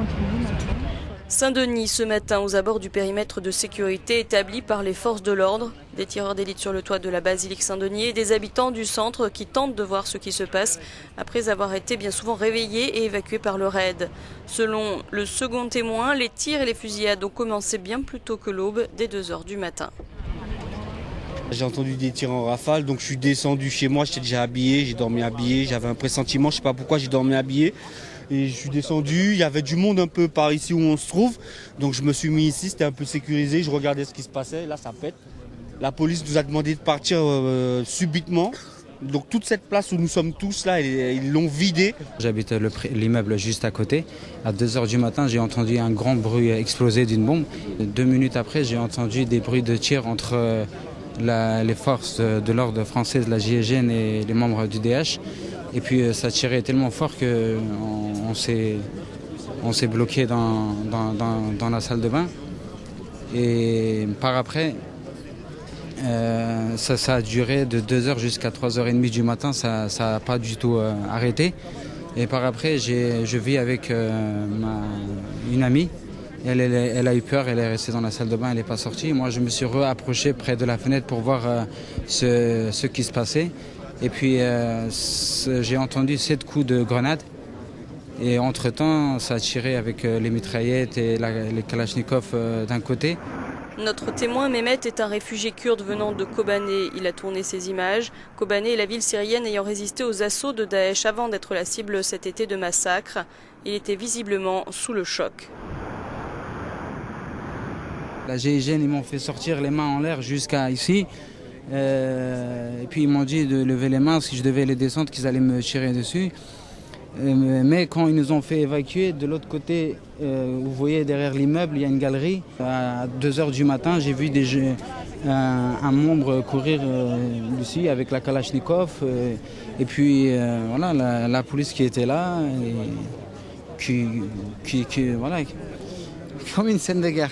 continue maintenant. Saint-Denis, ce matin, aux abords du périmètre de sécurité établi par les forces de l'ordre. Des tireurs d'élite sur le toit de la basilique Saint-Denis et des habitants du centre qui tentent de voir ce qui se passe après avoir été bien souvent réveillés et évacués par le raid. Selon le second témoin, les tirs et les fusillades ont commencé bien plus tôt que l'aube, dès 2 h du matin. J'ai entendu des tirs en rafale, donc je suis descendu chez moi, j'étais déjà habillé, j'ai dormi habillé, j'avais un pressentiment, je ne sais pas pourquoi j'ai dormi habillé. Et je suis descendu, il y avait du monde un peu par ici où on se trouve, donc je me suis mis ici, c'était un peu sécurisé, je regardais ce qui se passait, là ça pète. La police nous a demandé de partir subitement, donc toute cette place où nous sommes tous là, ils l'ont vidée. J'habite l'immeuble juste à côté. À 2 h du matin, j'ai entendu un grand bruit exploser d'une bombe. 2 minutes après, j'ai entendu des bruits de tir entre les forces de l'ordre française, la GIGN et les membres du DH. Et puis ça tirait tellement fort qu'on s'est bloqué dans la salle de bain. Et par après, ça a duré de 2 h jusqu'à 3 h 30 du matin, ça n'a pas du tout arrêté. Et par après, je vis avec une amie. Elle a eu peur, elle est restée dans la salle de bain, elle n'est pas sortie. Moi, je me suis approché près de la fenêtre pour voir ce qui se passait. Et puis, j'ai entendu 7 coups de grenade. Et entre-temps, ça a tiré avec les mitraillettes et les kalachnikovs d'un côté. Notre témoin Mehmet est un réfugié kurde venant de Kobané. Il a tourné ces images. Kobané est la ville syrienne ayant résisté aux assauts de Daesh avant d'être la cible cet été de massacres. Il était visiblement sous le choc. La GIGN, ils m'ont fait sortir les mains en l'air jusqu'à ici. Et puis ils m'ont dit de lever les mains si je devais les descendre, qu'ils allaient me tirer dessus. Mais quand ils nous ont fait évacuer, de l'autre côté, vous voyez derrière l'immeuble, il y a une galerie. À 2 h du matin, j'ai vu un membre courir ici avec la Kalachnikov. Et puis voilà, la police qui était là, et voilà, comme une scène de guerre.